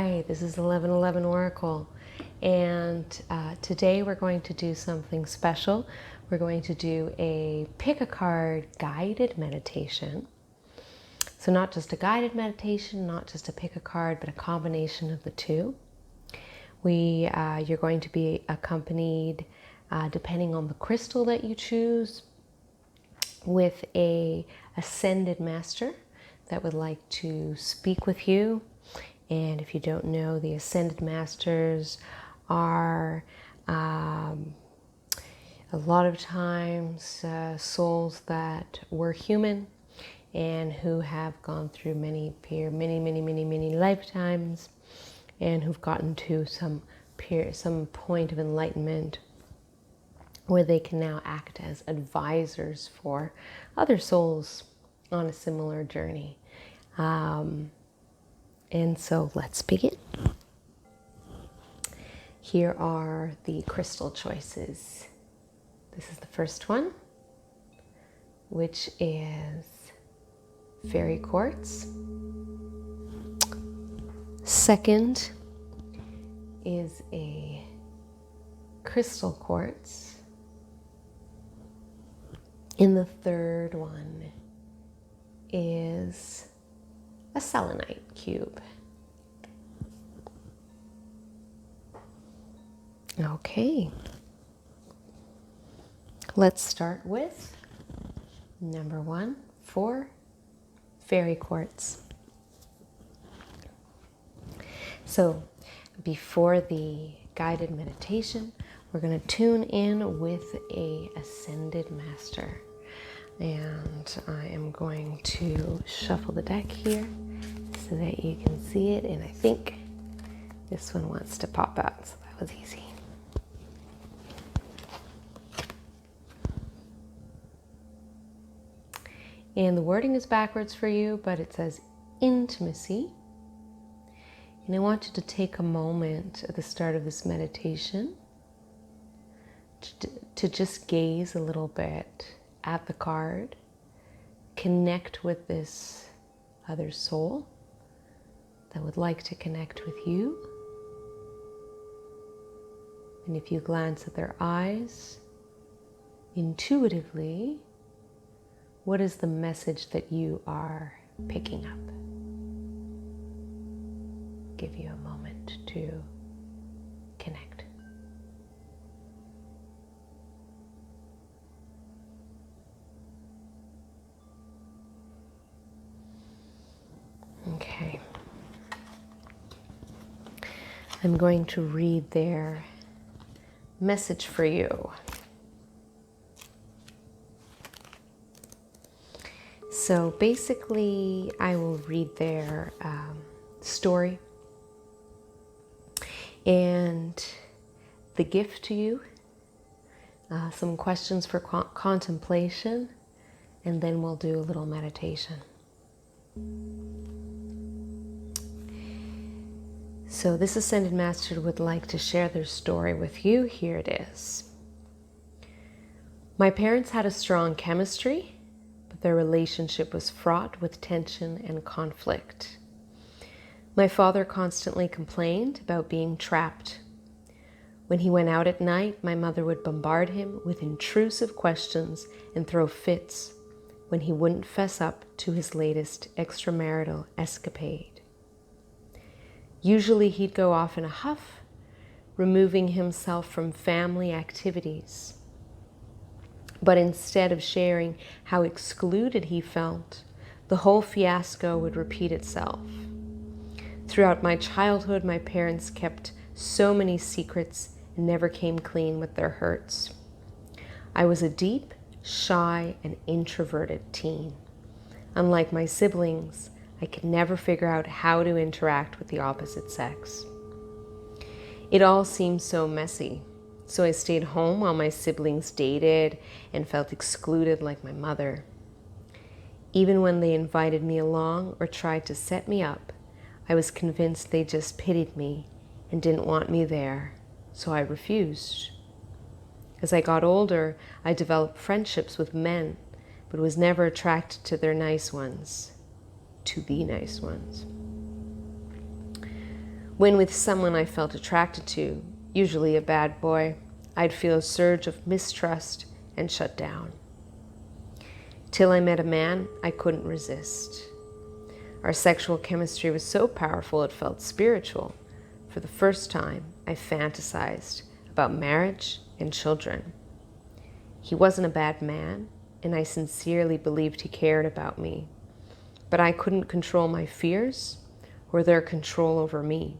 Hi, this is 1111 Oracle, and today we're going to do something special. We're going to do a pick a card guided meditation. So not just a guided meditation, not just a pick a card, but a combination of the two. You're going to be accompanied, depending on the crystal that you choose, with a ascended master that would like to speak with you. And if you don't know, the ascended masters are a lot of times souls that were human and who have gone through many lifetimes, and who've gotten to some point of enlightenment where they can now act as advisors for other souls on a similar journey. And so let's begin. Here are the crystal choices. This is the first one, which is Faery Quartz. Second is a crystal quartz. And the third one is a selenite cube. Okay. Let's start with number 1 for Faery Quartz. So before the guided meditation, we're going to tune in with a ascended master. And I am going to shuffle the deck here so that you can see it. And I think this one wants to pop out, so that was easy. And the wording is backwards for you, but it says intimacy. And I want you to take a moment at the start of this meditation to just gaze a little bit at the card, connect with this other soul that would like to connect with you. And if you glance at their eyes, intuitively, what is the message that you are picking up? Give you a moment to connect. Okay. I'm going to read their message for you. So basically, I will read their story and the gift to you, some questions for contemplation, and then we'll do a little meditation. So this Ascended Master would like to share their story with you. Here it is. My parents had a strong chemistry, but their relationship was fraught with tension and conflict. My father constantly complained about being trapped. When he went out at night, my mother would bombard him with intrusive questions and throw fits when he wouldn't fess up to his latest extramarital escapade. Usually he'd go off in a huff, removing himself from family activities. But instead of sharing how excluded he felt, the whole fiasco would repeat itself. Throughout my childhood, my parents kept so many secrets and never came clean with their hurts. I was a deep, shy, and introverted teen. Unlike my siblings, I could never figure out how to interact with the opposite sex. It all seemed so messy, so I stayed home while my siblings dated and felt excluded like my mother. Even when they invited me along or tried to set me up, I was convinced they just pitied me and didn't want me there, so I refused. As I got older, I developed friendships with men, but was never attracted to the nice ones. When with someone I felt attracted to, usually a bad boy, I'd feel a surge of mistrust and shut down. Till I met a man I couldn't resist. Our sexual chemistry was so powerful it felt spiritual. For the first time, I fantasized about marriage and children. He wasn't a bad man, and I sincerely believed he cared about me. But I couldn't control my fears or their control over me.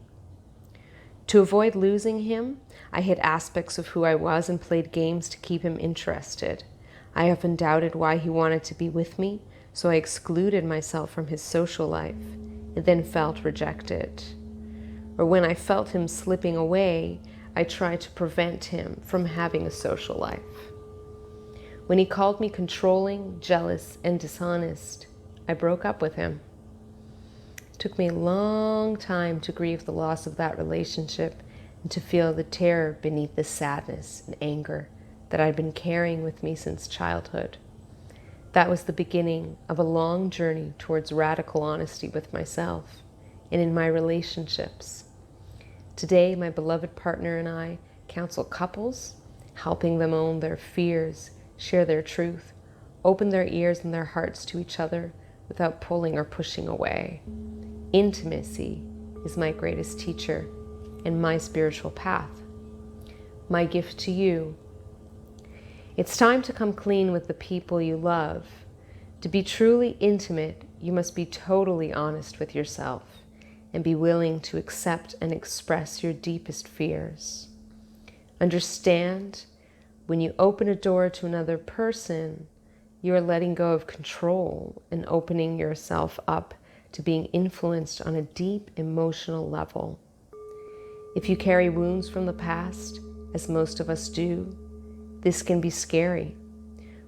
To avoid losing him, I hid aspects of who I was and played games to keep him interested. I often doubted why he wanted to be with me, so I excluded myself from his social life and then felt rejected. Or when I felt him slipping away, I tried to prevent him from having a social life. When he called me controlling, jealous, and dishonest, I broke up with him. It took me a long time to grieve the loss of that relationship and to feel the terror beneath the sadness and anger that I'd been carrying with me since childhood. That was the beginning of a long journey towards radical honesty with myself and in my relationships. Today, my beloved partner and I counsel couples, helping them own their fears, share their truth, open their ears and their hearts to each other without pulling or pushing away. Intimacy is my greatest teacher and my spiritual path. My gift to you: it's time to come clean with the people you love. To be truly intimate, you must be totally honest with yourself and be willing to accept and express your deepest fears. Understand, when you open a door to another person, you are letting go of control and opening yourself up to being influenced on a deep emotional level. If you carry wounds from the past, as most of us do, this can be scary.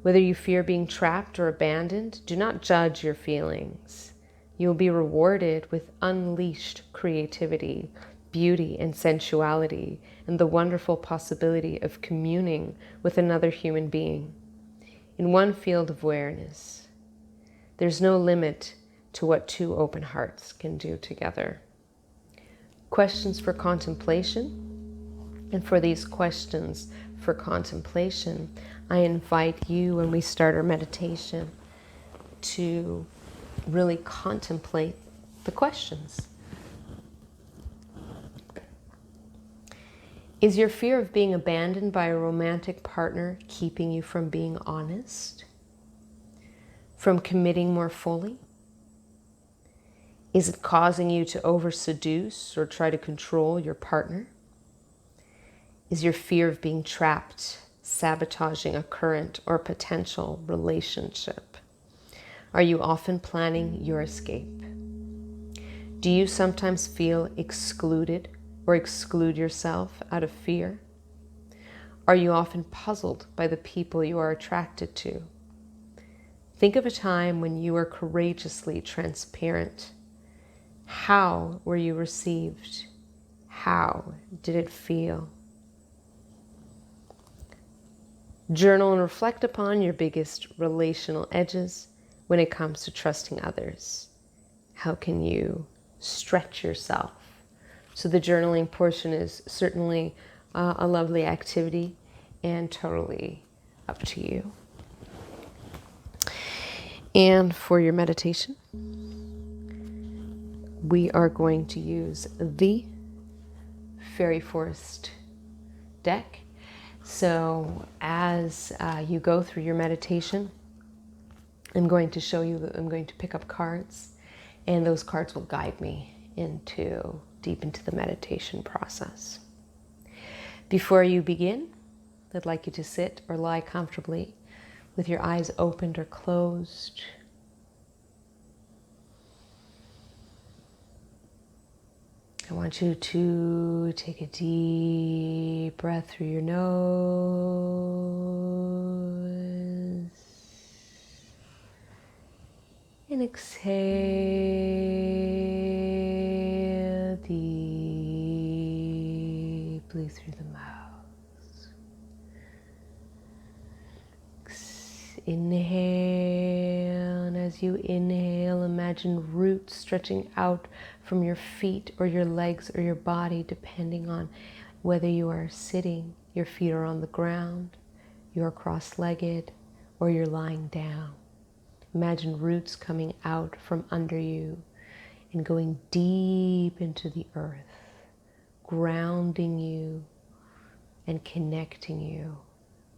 Whether you fear being trapped or abandoned, do not judge your feelings. You will be rewarded with unleashed creativity, beauty, and sensuality, and the wonderful possibility of communing with another human being in one field of awareness. There's no limit to what two open hearts can do together. Questions for contemplation. And for these questions for contemplation, I invite you, when we start our meditation, to really contemplate the questions. Is your fear of being abandoned by a romantic partner keeping you from being honest? From committing more fully? Is it causing you to over-seduce or try to control your partner? Is your fear of being trapped sabotaging a current or potential relationship? Are you often planning your escape? Do you sometimes feel excluded or exclude yourself out of fear? Are you often puzzled by the people you are attracted to? Think of a time when you were courageously transparent. How were you received? How did it feel? Journal and reflect upon your biggest relational edges when it comes to trusting others. How can you stretch yourself? So the journaling portion is certainly a lovely activity and totally up to you. And for your meditation, we are going to use the Faery Forest deck. So as you go through your meditation, I'm going to show you that I'm going to pick up cards, and those cards will guide me deep into the meditation process. Before you begin, I'd like you to sit or lie comfortably with your eyes opened or closed. I want you to take a deep breath through your nose and exhale deeply through the mouth. Inhale, and as as you inhale, imagine roots stretching out from your feet or your legs or your body, depending on whether you are sitting, your feet are on the ground, you're cross-legged, or you're lying down. Imagine roots coming out from under you and going deep into the earth, grounding you and connecting you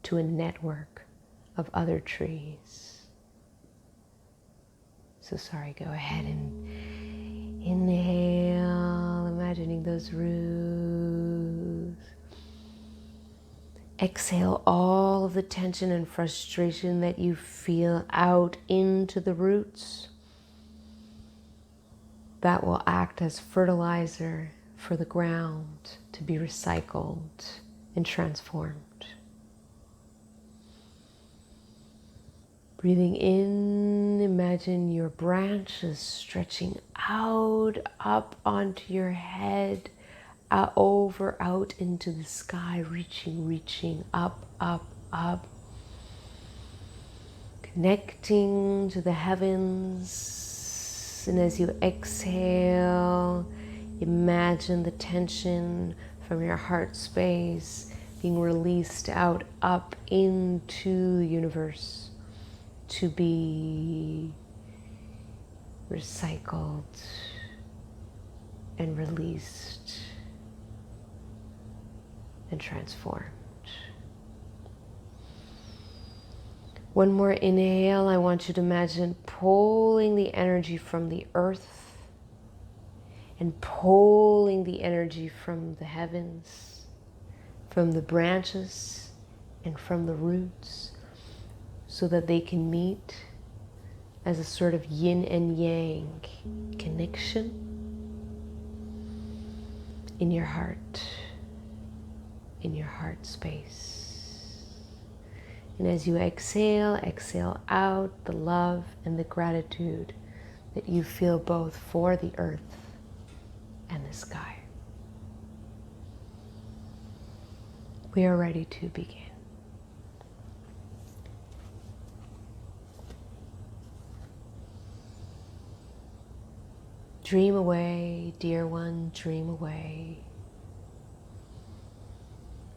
to a network of other trees. So sorry, go ahead and inhale, imagining those roots. Exhale all of the tension and frustration that you feel out into the roots. That will act as fertilizer for the ground to be recycled and transformed. Breathing in, imagine your branches stretching out, up onto your head, over, out into the sky, reaching up, up. Connecting to the heavens. And as you exhale, imagine the tension from your heart space being released out, up into the universe, to be recycled and released and transformed. One more inhale. I want you to imagine pulling the energy from the earth and pulling the energy from the heavens, from the branches and from the roots, so that they can meet as a sort of yin and yang connection in your heart space. And as you exhale, exhale out the love and the gratitude that you feel both for the earth and the sky. We are ready to begin. Dream away, dear one, dream away.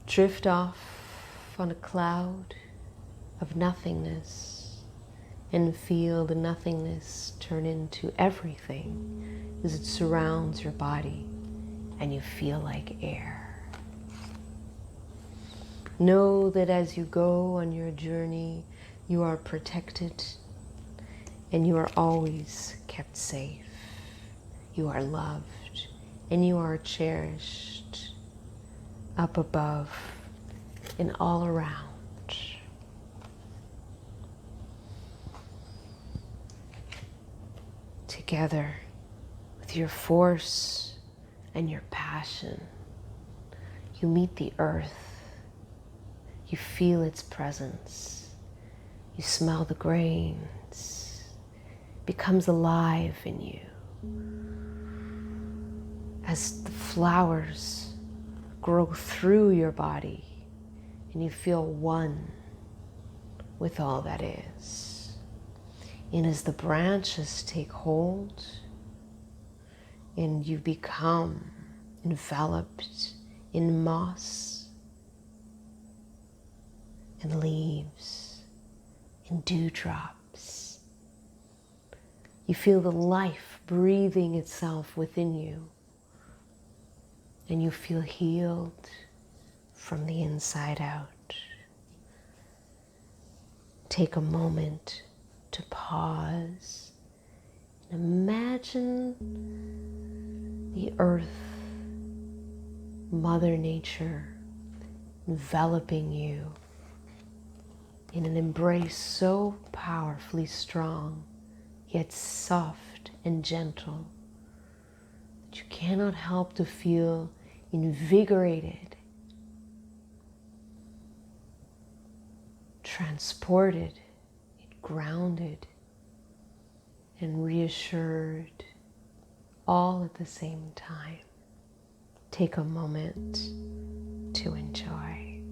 Drift off on a cloud of nothingness and feel the nothingness turn into everything as it surrounds your body and you feel like air. Know that as you go on your journey, you are protected and you are always kept safe. You are loved and you are cherished up above and all around. Together with your force and your passion, you meet the earth. You feel its presence. You smell the grains. It becomes alive in you. As the flowers grow through your body and you feel one with all that is. And as the branches take hold and you become enveloped in moss and leaves and dewdrops, you feel the life breathing itself within you. And you feel healed from the inside out. Take a moment to pause and imagine the earth, Mother Nature, enveloping you in an embrace so powerfully strong, yet soft and gentle, that you cannot help to feel invigorated, transported, grounded, and reassured all at the same time. Take a moment to enjoy.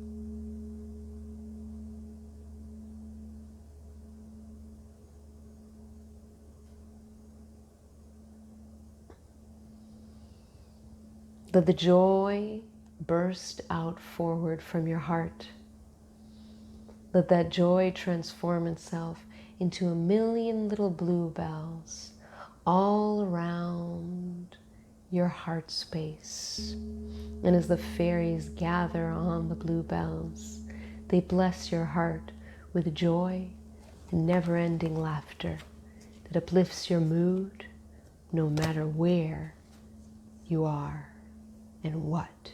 Let the joy burst out forward from your heart. Let that joy transform itself into a million little bluebells all around your heart space. And as the fairies gather on the bluebells, they bless your heart with joy and never-ending laughter that uplifts your mood no matter where you are and what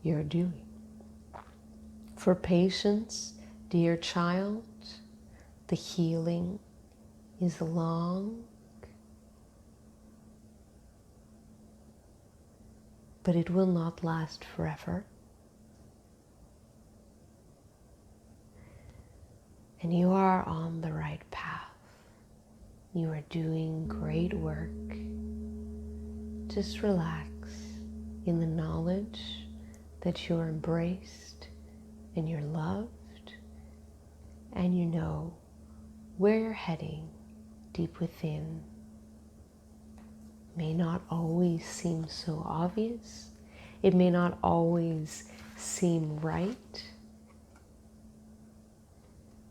you're doing. For patience, dear child, the healing is long, but it will not last forever. And you are on the right path. You are doing great work. Just relax in the knowledge that you're embraced and you're loved, and you know where you're heading deep within. May not always seem so obvious. It may not always seem right,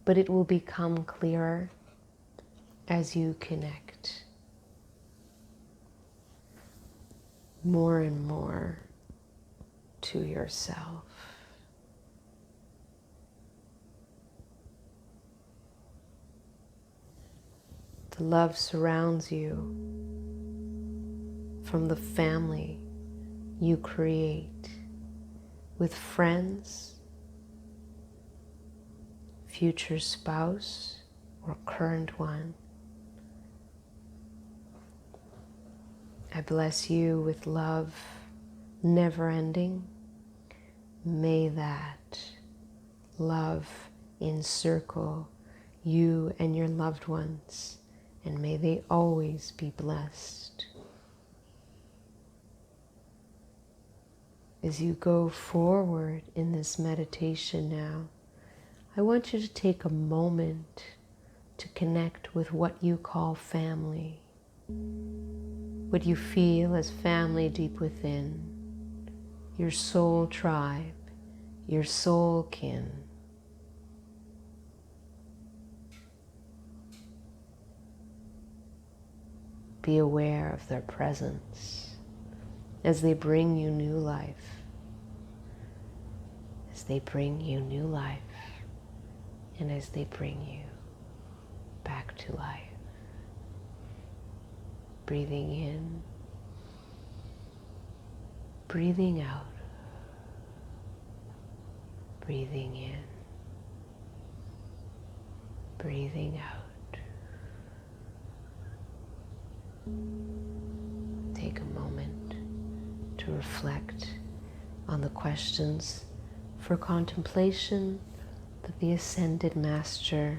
but it will become clearer as you connect more and more to yourself. The love surrounds you from the family you create with friends, future spouse, or current one. I bless you with love never ending. May that love encircle you and your loved ones, and may they always be blessed. As you go forward in this meditation now, I want you to take a moment to connect with what you call family, what you feel as family deep within, your soul tribe, your soul kin. Be aware of their presence as they bring you new life, as they bring you new life, and as they bring you back to life. Breathing in, breathing out, breathing in, breathing out. Take a moment to reflect on the questions for contemplation that the Ascended Master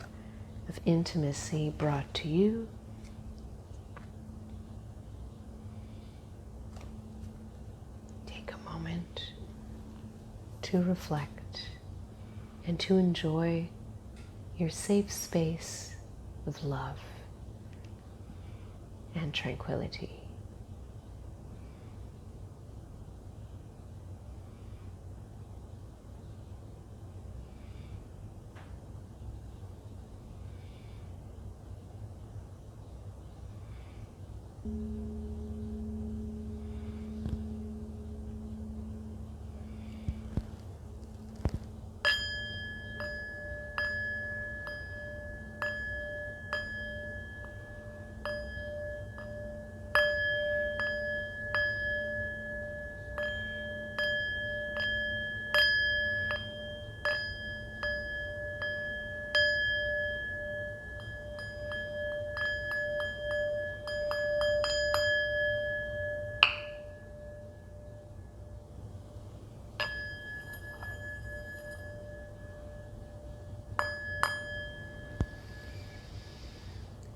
of Intimacy brought to you. Take a moment to reflect and to enjoy your safe space of love and tranquility.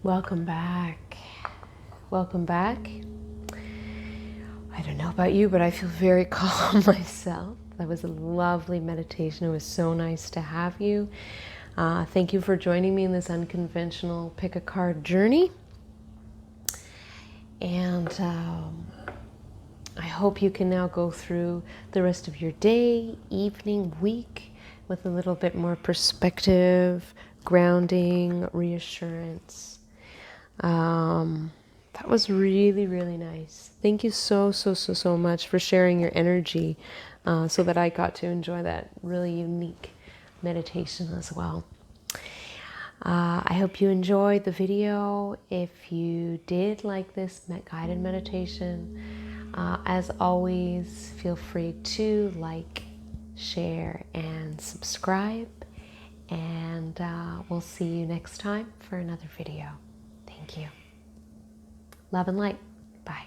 Welcome back. Welcome back. I don't know about you, but I feel very calm myself. That was a lovely meditation. It was so nice to have you. Thank you for joining me in this unconventional pick a card journey. And I hope you can now go through the rest of your day, evening, week with a little bit more perspective, grounding, reassurance. That was really, really nice. Thank you so much for sharing your energy so that I got to enjoy that really unique meditation as well. I hope you enjoyed the video. If you did like this guided meditation, as always, feel free to like, share, and subscribe. And we'll see you next time for another video. Thank you. Love and light. Bye.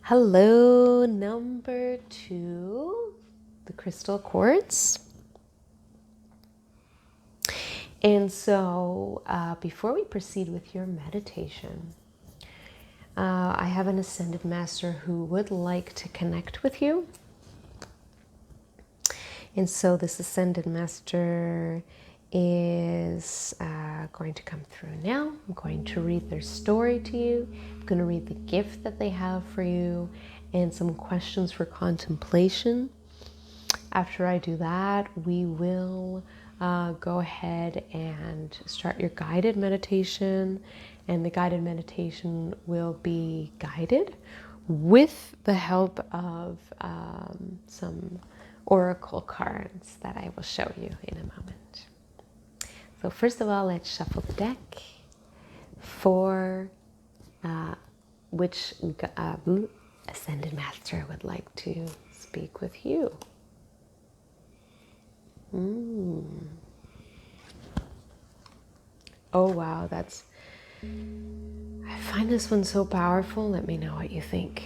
Hello, number 2, the crystal quartz. And so before we proceed with your meditation, I have an Ascended Master who would like to connect with you. And so this Ascended Master is going to come through now. I'm going to read their story to you. I'm going to read the gift that they have for you and some questions for contemplation. After I do that, we will go ahead and start your guided meditation. And the guided meditation will be guided with the help of some oracle cards that I will show you in a moment. So first of all, let's shuffle the deck for which Ascended Master would like to speak with you. Oh wow, I find this one so powerful. Let me know what you think.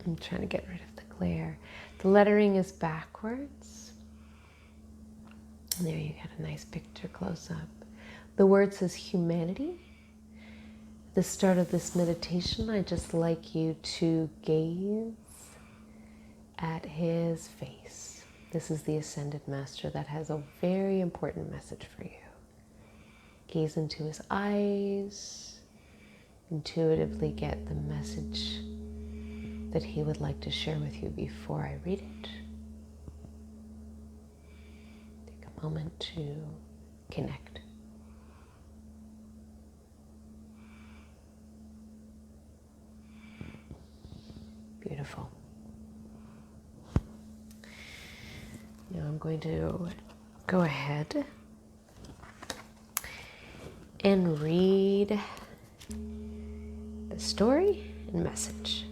I'm trying to get rid of the glare. The lettering is backwards. And there you get a nice picture close up. The word says humanity. At the start of this meditation, I'd just like you to gaze at his face. This is the Ascended Master that has a very important message for you. Gaze into his eyes. Intuitively get the message that he would like to share with you before I read it. Take a moment to connect. Beautiful. Now I'm going to go ahead and read the story and message.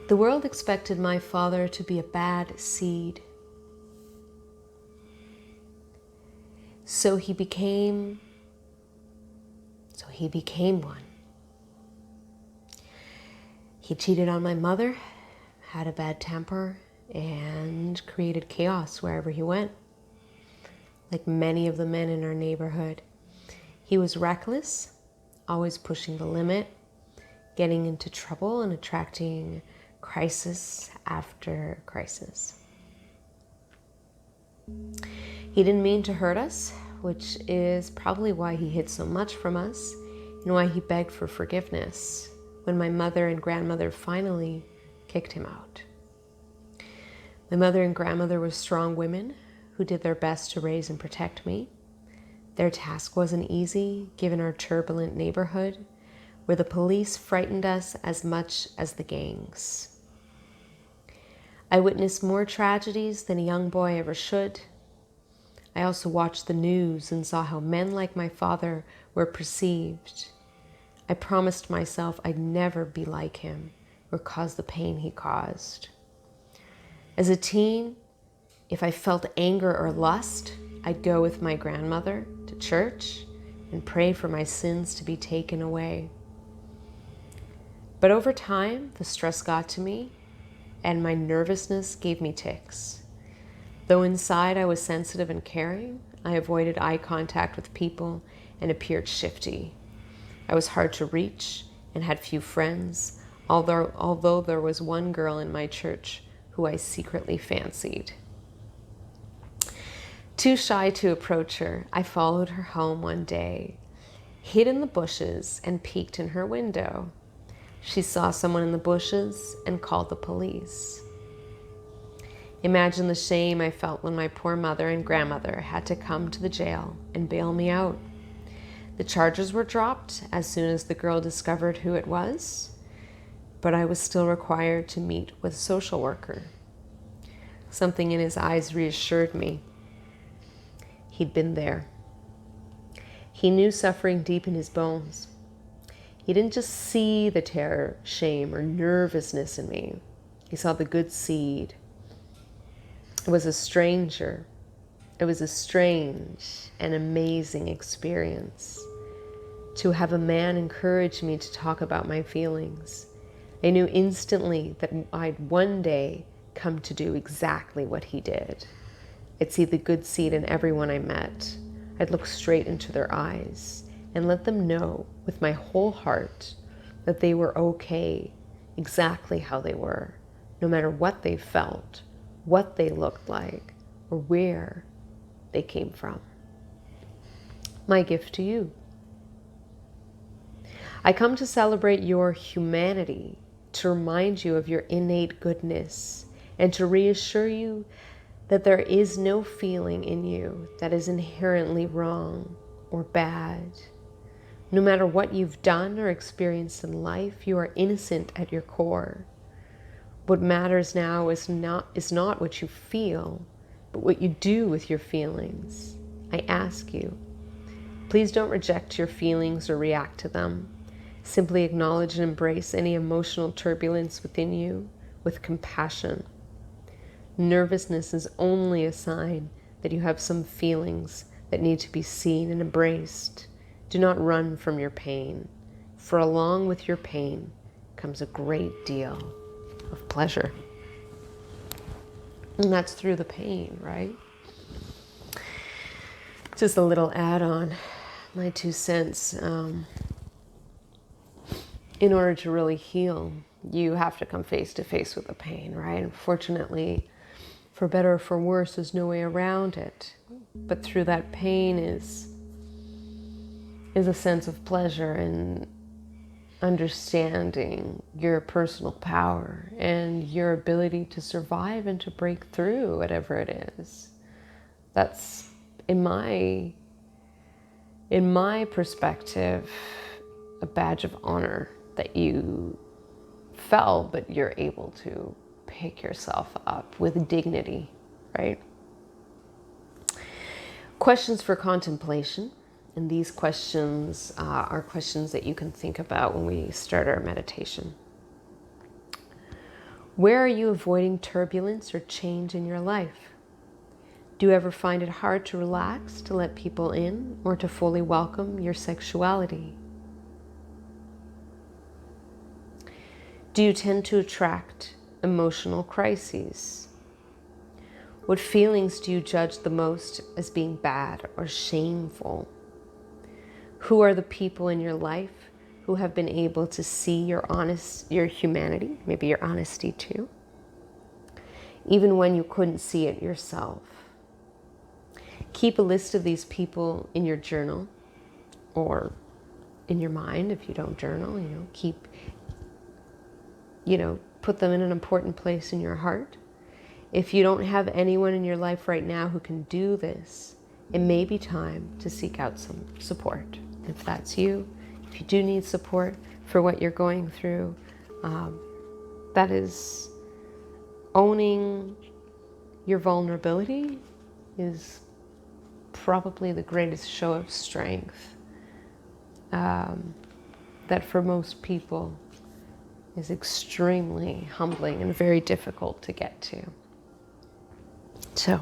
The world expected my father to be a bad seed. So he became one. He cheated on my mother, had a bad temper, and created chaos wherever he went. Like many of the men in our neighborhood, he was reckless, always pushing the limit, getting into trouble and attracting crisis after crisis. He didn't mean to hurt us, which is probably why he hid so much from us and why he begged for forgiveness when my mother and grandmother finally kicked him out. My mother and grandmother were strong women who did their best to raise and protect me. Their task wasn't easy, given our turbulent neighborhood, where the police frightened us as much as the gangs. I witnessed more tragedies than a young boy ever should. I also watched the news and saw how men like my father were perceived. I promised myself I'd never be like him or cause the pain he caused. As a teen, if I felt anger or lust, I'd go with my grandmother to church and pray for my sins to be taken away. But over time, the stress got to me and my nervousness gave me tics. Though inside I was sensitive and caring, I avoided eye contact with people and appeared shifty. I was hard to reach and had few friends, although there was one girl in my church who I secretly fancied. Too shy to approach her, I followed her home one day, hid in the bushes, and peeked in her window. She saw someone in the bushes and called the police. Imagine the shame I felt when my poor mother and grandmother had to come to the jail and bail me out. The charges were dropped as soon as the girl discovered who it was, but I was still required to meet with a social worker. Something in his eyes reassured me. He'd been there. He knew suffering deep in his bones. He didn't just see the terror, shame, or nervousness in me. He saw the good seed. It was a strange and amazing experience to have a man encourage me to talk about my feelings. I knew instantly that I'd one day come to do exactly what he did. I'd see the good seed in everyone I met. I'd look straight into their eyes and let them know with my whole heart that they were okay exactly how they were, no matter what they felt, what they looked like, or where they came from. My gift to you. I come to celebrate your humanity, to remind you of your innate goodness, and to reassure you that there is no feeling in you that is inherently wrong or bad. No matter what you've done or experienced in life, you are innocent at your core. What matters now is not what you feel, but what you do with your feelings. I ask you, please don't reject your feelings or react to them. Simply acknowledge and embrace any emotional turbulence within you with compassion. Nervousness is only a sign that you have some feelings that need to be seen and embraced. Do not run from your pain, for along with your pain comes a great deal of pleasure. And that's through the pain, right? Just a little add-on, my 2 cents. In order to really heal, you have to come face to face with the pain, right? Unfortunately, for better or for worse, there's no way around it. But through that pain is a sense of pleasure and understanding your personal power and your ability to survive and to break through whatever it is. That's, in my perspective, a badge of honor that you fell, but you're able to pick yourself up with dignity, right? Questions for contemplation. And these questions are questions that you can think about when we start our meditation. Where are you avoiding turbulence or change in your life? Do you ever find it hard to relax, to let people in, or to fully welcome your sexuality? Do you tend to attract emotional crises? What feelings do you judge the most as being bad or shameful? Who are the people in your life who have been able to see your humanity, maybe your honesty too, even when you couldn't see it yourself? Keep a list of these people in your journal or in your mind if you don't journal, put them in an important place in your heart. If you don't have anyone in your life right now who can do this, it may be time to seek out some support. If that's you, if you do need support for what you're going through, that is owning your vulnerability is probably the greatest show of strength that for most people is extremely humbling and very difficult to get to. So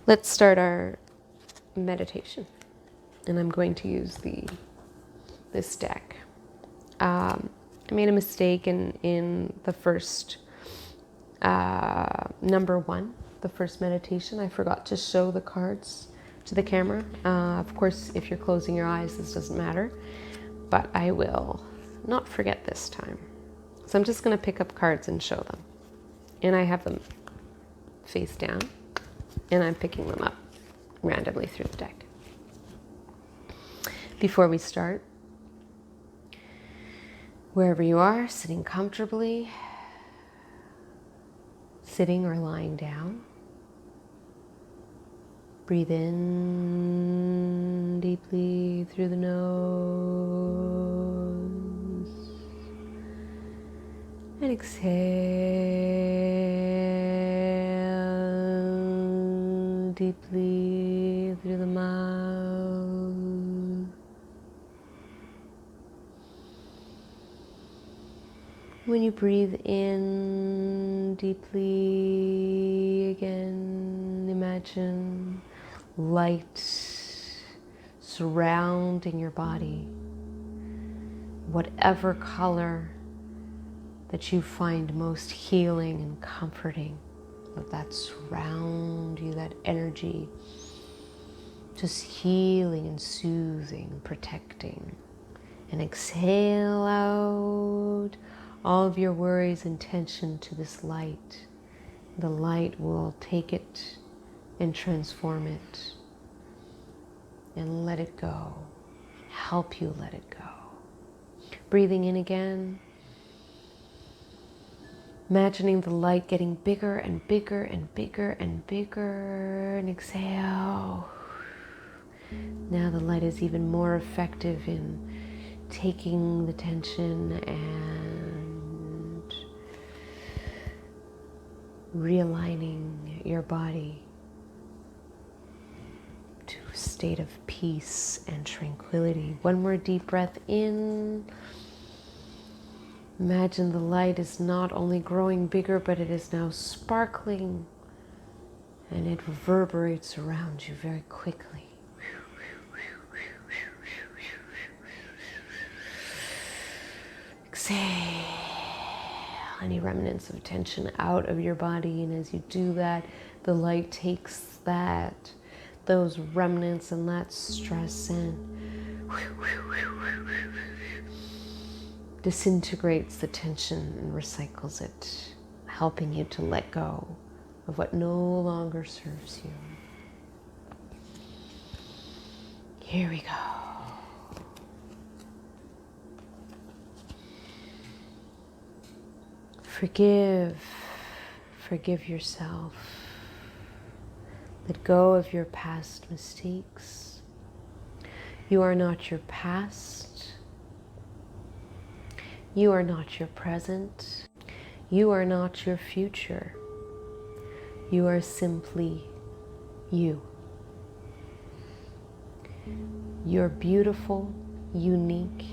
let's start our meditation. And I'm going to use this deck. I made a mistake in the first number 1, the first meditation. I forgot to show the cards to the camera. Of course, if you're closing your eyes, this doesn't matter, but I will not forget this time. So I'm just going to pick up cards and show them. And I have them face down, and I'm picking them up. randomly through the deck. Before we start, wherever you are, sitting comfortably, sitting or lying down, breathe in deeply through the nose and exhale deeply through the mouth. When you breathe in deeply again, imagine light surrounding your body, whatever color that you find most healing and comforting. Let that surround you, that energy, just healing and soothing and protecting. And exhale out all of your worries and tension to this light. The light will take it and transform it and let it go, help you let it go. Breathing in again, imagining the light getting bigger and bigger and bigger and bigger, and exhale. Now the light is even more effective in taking the tension and realigning your body to a state of peace and tranquility. One more deep breath in. Imagine the light is not only growing bigger, but it is now sparkling, and it reverberates around you very quickly. Exhale any remnants of tension out of your body, and as you do that, the light takes those remnants and that stress and disintegrates the tension and recycles it, helping you to let go of what no longer serves you. Here we go. Forgive yourself. Let go of your past mistakes. You are not your past. You are not your present. You are not your future. You are simply you. You're beautiful, unique,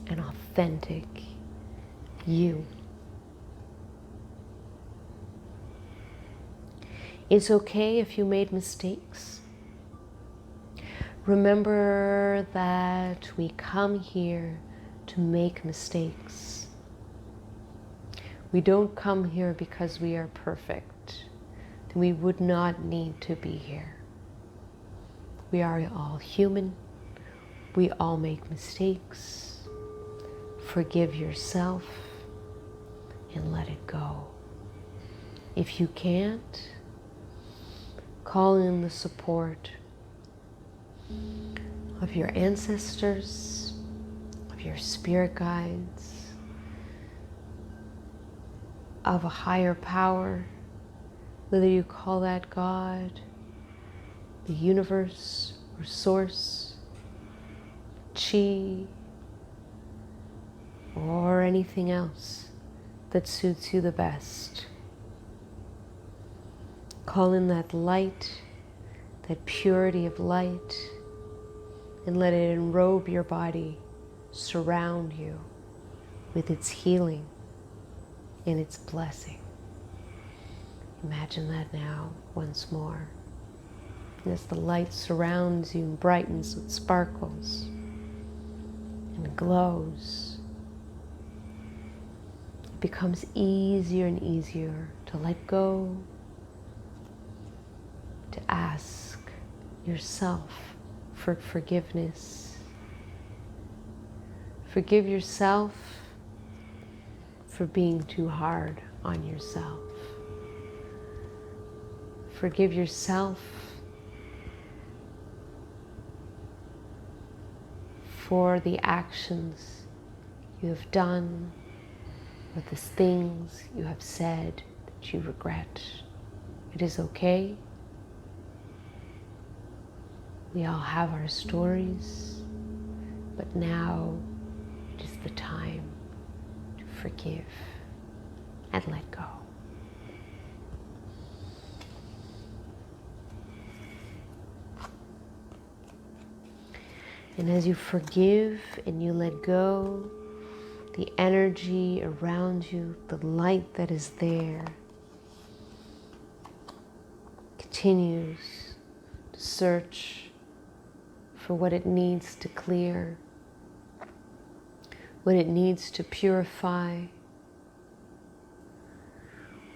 and authentic you. It's okay if you made mistakes. Remember that we come here to make mistakes. We don't come here because we are perfect. We would not need to be here. We are all human. We all make mistakes. Forgive yourself and let it go. If you can't, call in the support of your ancestors, of your spirit guides, of a higher power, whether you call that God, the universe, or source, chi, or anything else that suits you the best. Call in that light, that purity of light, and let it enrobe your body, surround you with its healing and its blessing. Imagine that now once more. And as the light surrounds you and brightens, it sparkles and glows. It becomes easier and easier to let go, to ask yourself for forgiveness. Forgive yourself for being too hard on yourself. Forgive yourself for the actions you have done or the things you have said that you regret. It is okay. We all have our stories, but now it is the time to forgive and let go. And as you forgive and you let go, the energy around you, the light that is there, continues to search for what it needs to clear, what it needs to purify,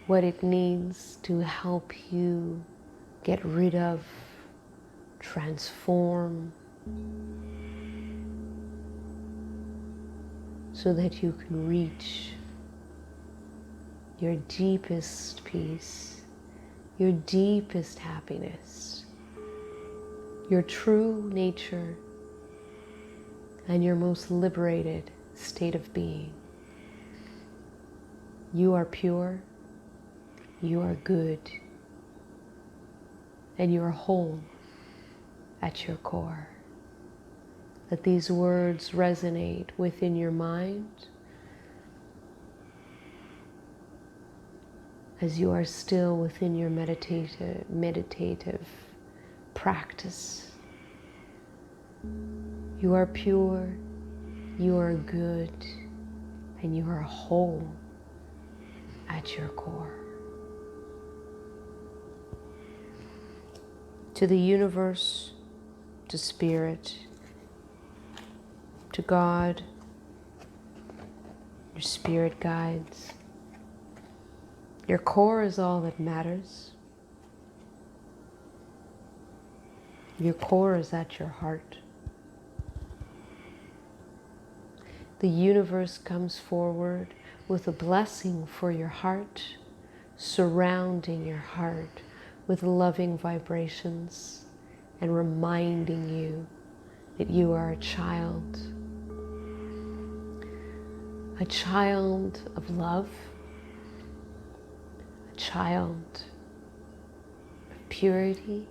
what it needs to help you get rid of, transform, so that you can reach your deepest peace, your deepest happiness, your true nature, and your most liberated state of being. You are pure, you are good, and you are whole at your core. Let these words resonate within your mind as you are still within your meditative practice. You are pure, you are good, and you are whole at your core. To the universe, to spirit, to God, your spirit guides. Your core is all that matters. Your core is at your heart. The universe comes forward with a blessing for your heart, surrounding your heart with loving vibrations and reminding you that you are a child of love, a child of purity,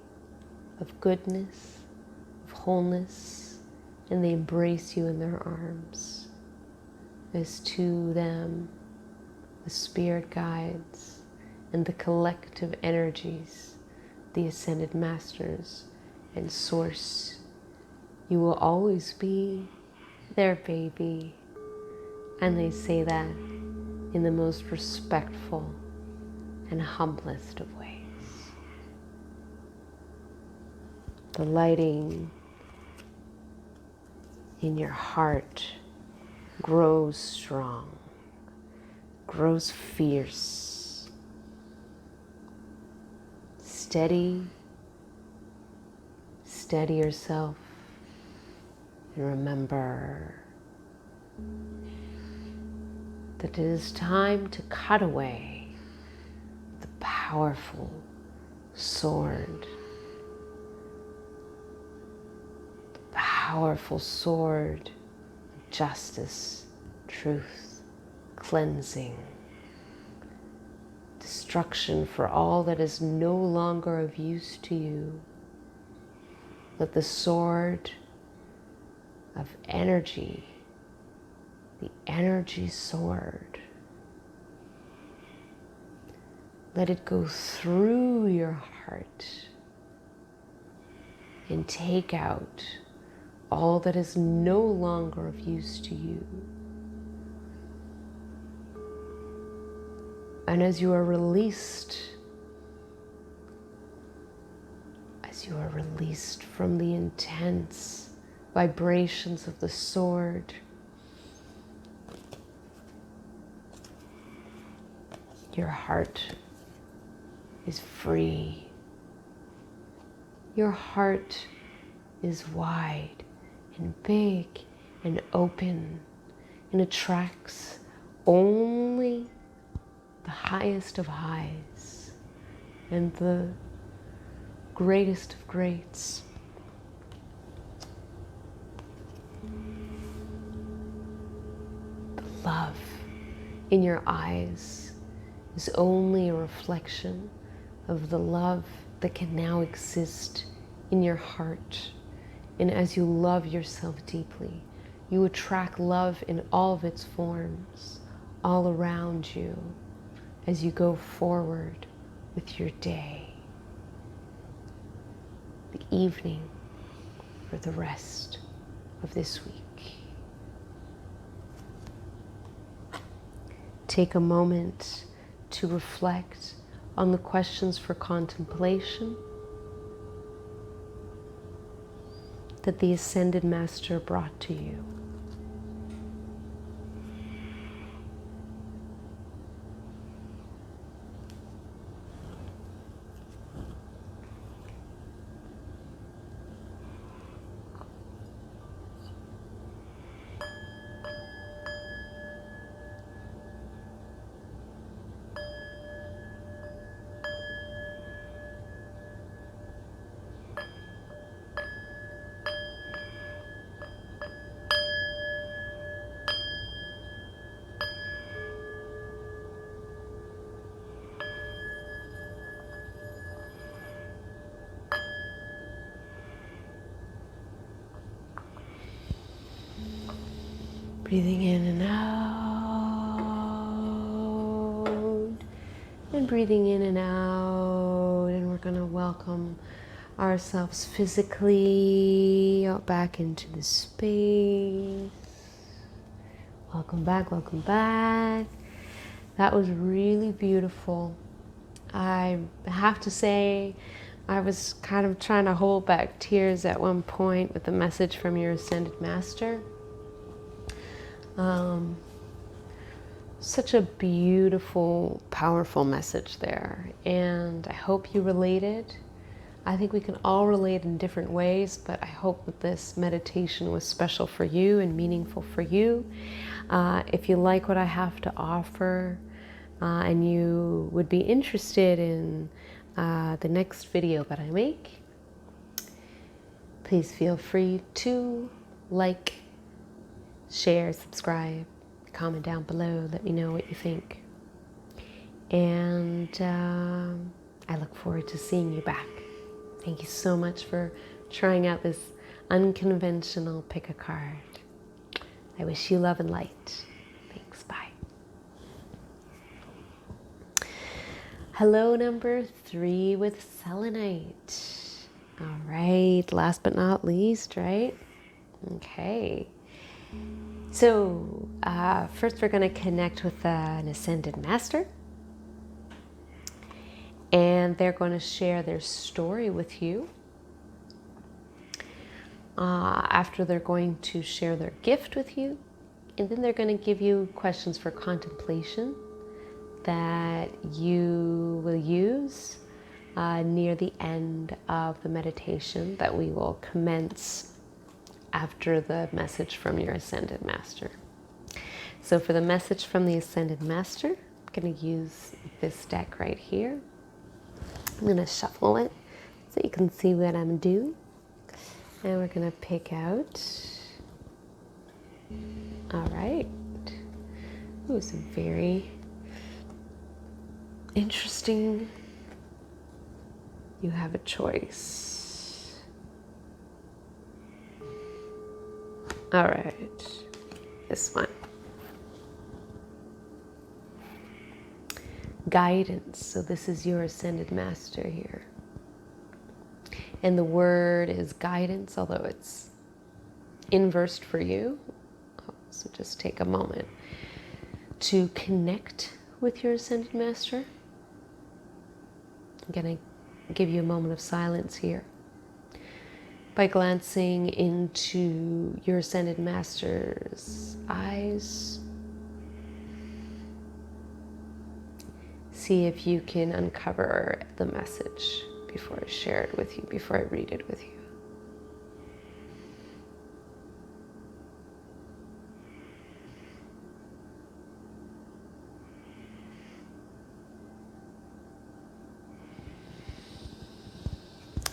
of goodness, of wholeness, and they embrace you in their arms. As to them, the spirit guides and the collective energies, the ascended masters and source, you will always be their baby. And they say that in the most respectful and humblest of ways. The lighting in your heart grows strong, grows fierce, steady yourself, and remember that it is time to cut away the powerful sword, of justice, truth, cleansing, destruction for all that is no longer of use to you. Let the sword of energy, the energy sword, let it go through your heart and take out all that is no longer of use to you. And as you are released from the intense vibrations of the sword, your heart is free. Your heart is wide and big and open and attracts only the highest of highs and the greatest of greats. The love in your eyes is only a reflection of the love that can now exist in your heart. And as you love yourself deeply, you attract love in all of its forms, all around you, as you go forward with your day, the evening, or the rest of this week. Take a moment to reflect on the questions for contemplation that the Ascended Master brought to you. Breathing in and out, and breathing in and out, and we're going to welcome ourselves physically back into the space. Welcome back, welcome back. That was really beautiful. I have to say, I was kind of trying to hold back tears at one point with the message from your Ascended Master. Such a beautiful, powerful message there, and I hope you related. I think we can all relate in different ways, but I hope that this meditation was special for you and meaningful for you. If you like what I have to offer, and you would be interested in the next video that I make, please feel free to like, share, subscribe, comment down below, let me know what you think. And I look forward to seeing you back. Thank you so much for trying out this unconventional pick a card. I wish you love and light. Thanks, bye. Hello, number 3 with selenite. All right, last but not least, right? Okay. So first we're going to connect with an Ascended Master, and they're going to share their story with you. After, they're going to share their gift with you, and then they're going to give you questions for contemplation that you will use near the end of the meditation that we will commence after the message from your Ascended Master. So for the message from the Ascended Master, I'm going to use this deck right here. I'm going to shuffle it so you can see what I'm doing. And we're going to pick out, all right, ooh, some very interesting, you have a choice. All right, this one. Guidance. So this is your Ascended Master here. And the word is guidance, although it's inversed for you. So just take a moment to connect with your Ascended Master. I'm going to give you a moment of silence here by glancing into your Ascended Master's eyes. See if you can uncover the message before I share it with you, before I read it with you.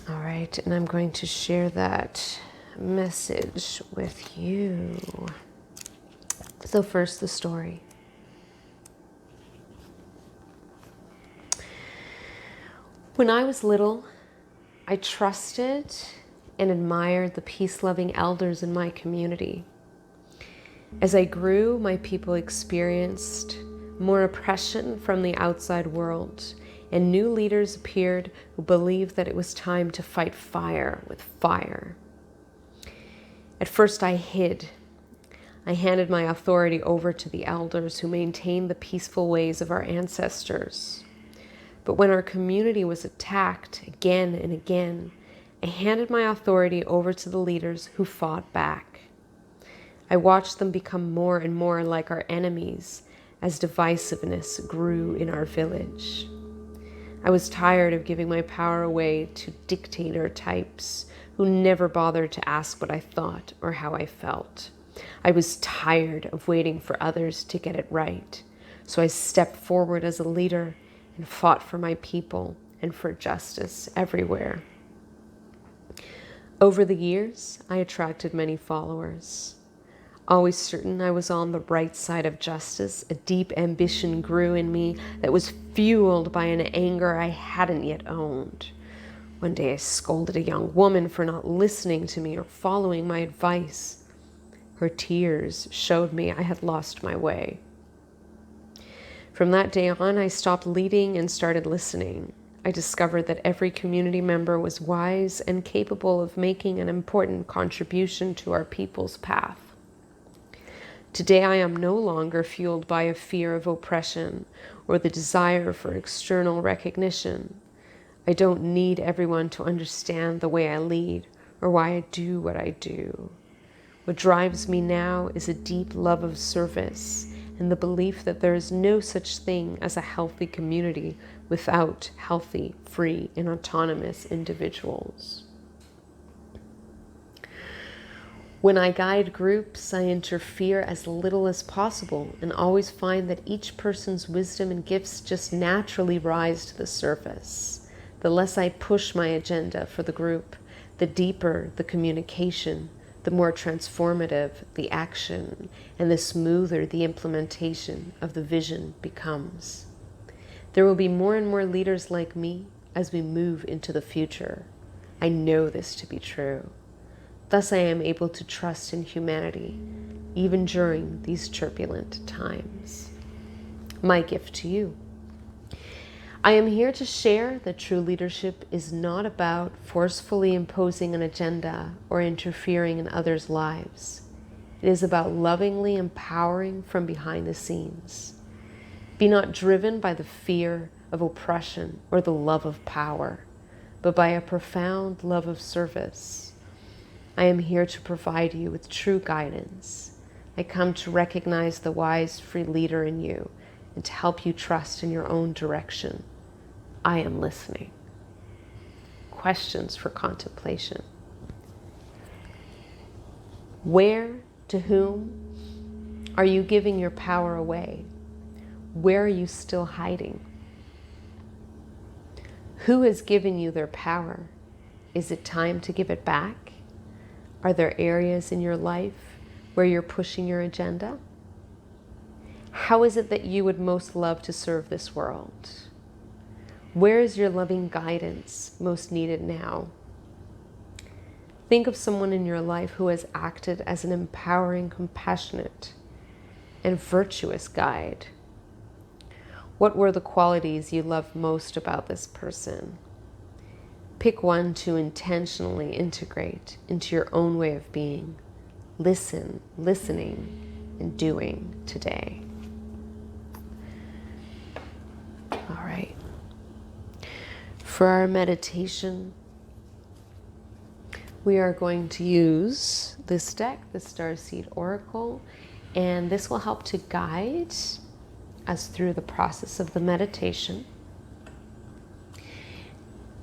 All right, and I'm going to share that message with you. So first, the story. When I was little, I trusted and admired the peace-loving elders in my community. As I grew, my people experienced more oppression from the outside world, and new leaders appeared who believed that it was time to fight fire with fire. At first, I hid. I handed my authority over to the elders who maintained the peaceful ways of our ancestors. But when our community was attacked again and again, I handed my authority over to the leaders who fought back. I watched them become more and more like our enemies as divisiveness grew in our village. I was tired of giving my power away to dictator types who never bothered to ask what I thought or how I felt. I was tired of waiting for others to get it right. So I stepped forward as a leader and fought for my people and for justice everywhere. Over the years, I attracted many followers. Always certain I was on the right side of justice, a deep ambition grew in me that was fueled by an anger I hadn't yet owned. One day I scolded a young woman for not listening to me or following my advice. Her tears showed me I had lost my way. From that day on, I stopped leading and started listening. I discovered that every community member was wise and capable of making an important contribution to our people's path. Today, I am no longer fueled by a fear of oppression or the desire for external recognition. I don't need everyone to understand the way I lead or why I do what I do. What drives me now is a deep love of service and the belief that there is no such thing as a healthy community without healthy, free, and autonomous individuals. When I guide groups, I interfere as little as possible and always find that each person's wisdom and gifts just naturally rise to the surface. The less I push my agenda for the group, the deeper the communication, the more transformative the action, and the smoother the implementation of the vision becomes. There will be more and more leaders like me as we move into the future. I know this to be true. Thus I am able to trust in humanity, even during these turbulent times. My gift to you. I am here to share that true leadership is not about forcefully imposing an agenda or interfering in others' lives. It is about lovingly empowering from behind the scenes. Be not driven by the fear of oppression or the love of power, but by a profound love of service. I am here to provide you with true guidance. I come to recognize the wise, free leader in you and to help you trust in your own direction. I am listening. Questions for contemplation. Where, to whom, are you giving your power away? Where are you still hiding? Who has given you their power? Is it time to give it back? Are there areas in your life where you're pushing your agenda? How is it that you would most love to serve this world? Where is your loving guidance most needed now? Think of someone in your life who has acted as an empowering, compassionate, and virtuous guide. What were the qualities you loved most about this person? Pick one to intentionally integrate into your own way of being. Listening, and doing today. All right. For our meditation, we are going to use this deck, the Starseed Oracle, and this will help to guide us through the process of the meditation.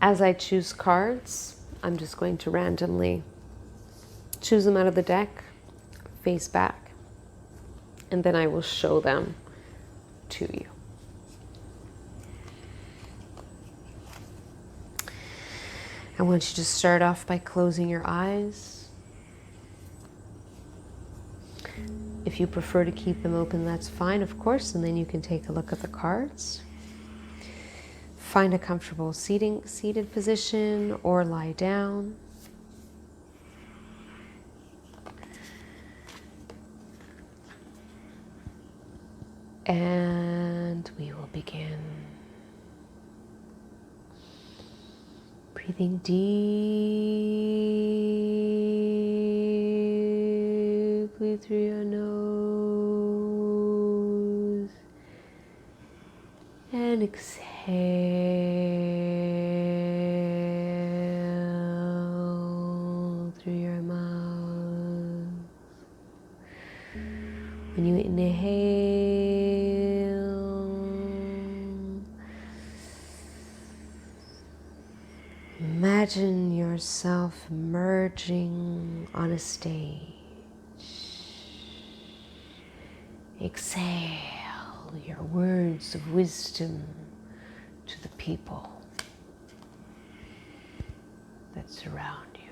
As I choose cards, I'm just going to randomly choose them out of the deck, face back, and then I will show them to you. I want you to start off by closing your eyes If you prefer to keep them open, that's fine, of course, and then you can take a look at the cards. Find a comfortable seated position or lie down. And we will begin. Breathing deeply through your nose and exhale through your mouth. When you inhale, imagine yourself emerging on a stage. Exhale your words of wisdom to the people that surround you.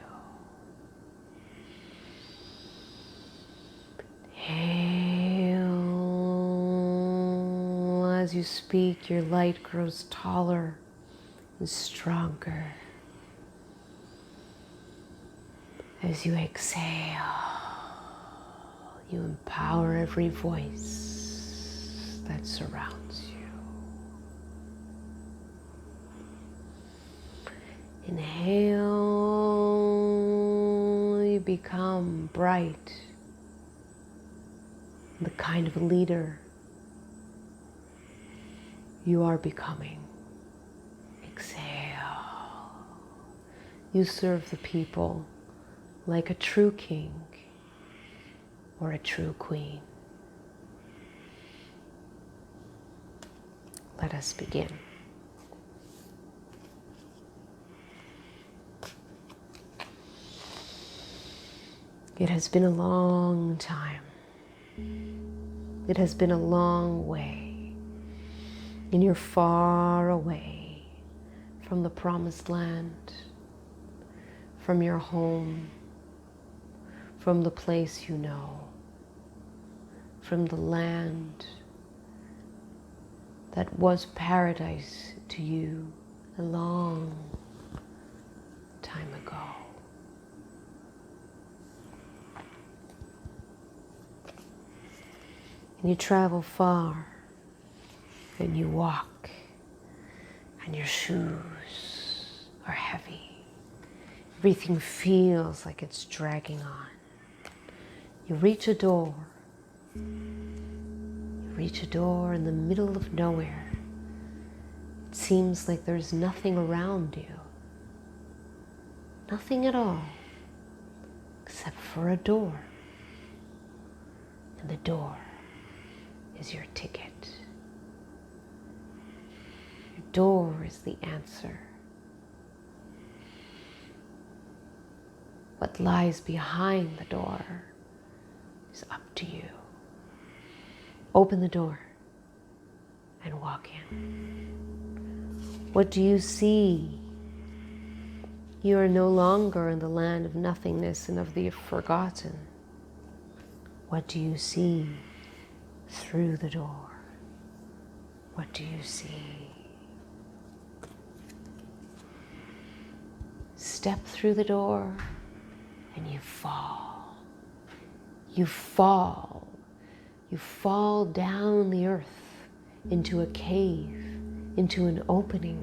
Inhale. As you speak, your light grows taller and stronger. As you exhale, you empower every voice that surrounds you. Inhale, you become bright, the kind of leader you are becoming. Exhale, you serve the people like a true king or a true queen. Let us begin. It has been a long time. It has been a long way, and you're far away from the promised land, from your home, from the place you know, from the land that was paradise to you a long time ago. And you travel far, and you walk, and your shoes are heavy. Everything feels like it's dragging on. You reach a door. You reach a door in the middle of nowhere. It seems like there's nothing around you. Nothing at all, except for a door. And the door is your ticket. Your door is the answer. What lies behind the door is up to you. Open the door and walk in. What do you see? You are no longer in the land of nothingness and of the forgotten. What do you see through the door? What do you see? Step through the door and you fall. You fall. You fall down the earth into a cave, into an opening,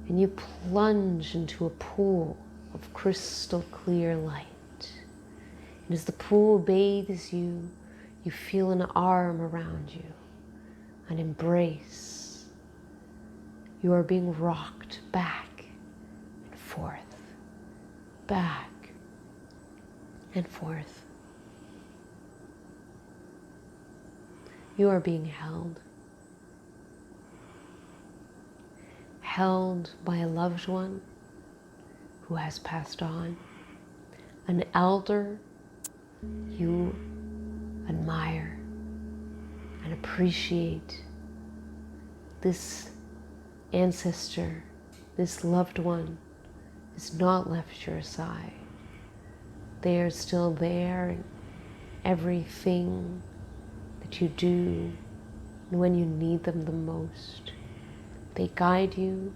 and you plunge into a pool of crystal clear light. And as the pool bathes you, you feel an arm around you, an embrace. You are being rocked back and forth, back and forth. You are being held. Held by a loved one who has passed on, an elder you admire and appreciate. This ancestor, this loved one, has not left your side. They are still there everything that you do and when you need them the most. They guide you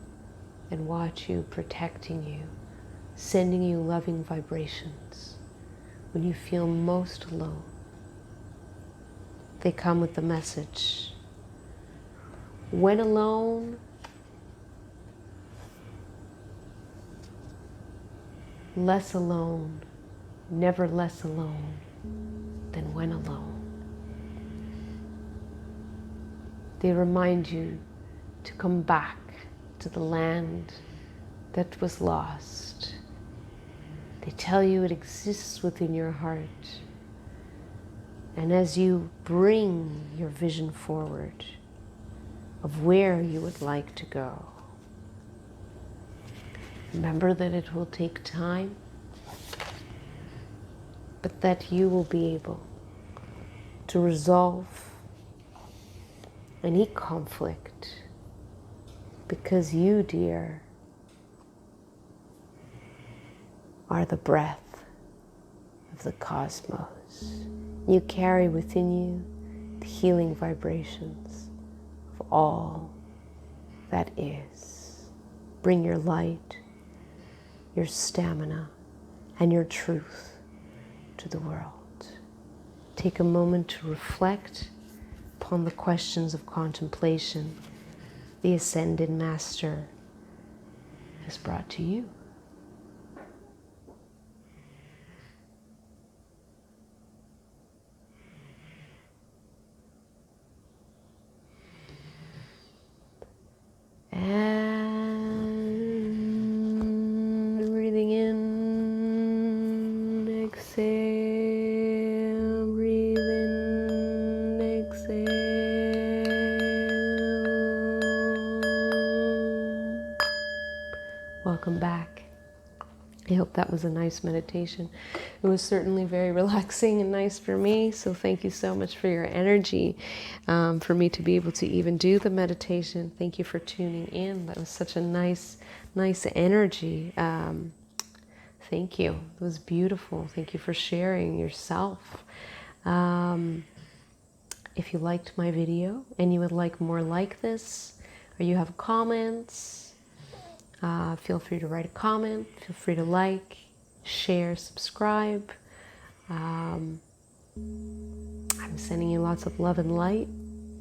and watch you, protecting you, sending you loving vibrations. When you feel most alone, they come with the message. When alone, less alone, never less alone than when alone. They remind you to come back to the land that was lost. They tell you it exists within your heart. And as you bring your vision forward of where you would like to go, remember that it will take time, but that you will be able to resolve any conflict, because you, dear, are the breath of the cosmos. You carry within you the healing vibrations of all that is. Bring your light, your stamina, and your truth to the world. Take a moment to reflect upon the questions of contemplation the Ascended Master has brought to you. And breathing in, exhale, breathe in, exhale. Welcome back. I hope that was a nice meditation. It was certainly very relaxing and nice for me, so thank you so much for your energy, for me to be able to even do the meditation. Thank you for tuning in. That was such a nice energy. Thank you. It was beautiful. Thank you for sharing yourself. If you liked my video and you would like more like this, or you have comments, feel free to write a comment, feel free to like, share, subscribe. I'm sending you lots of love and light.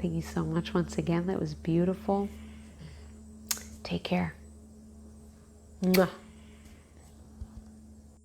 Thank you so much once again. That was beautiful. Take care. Mwah.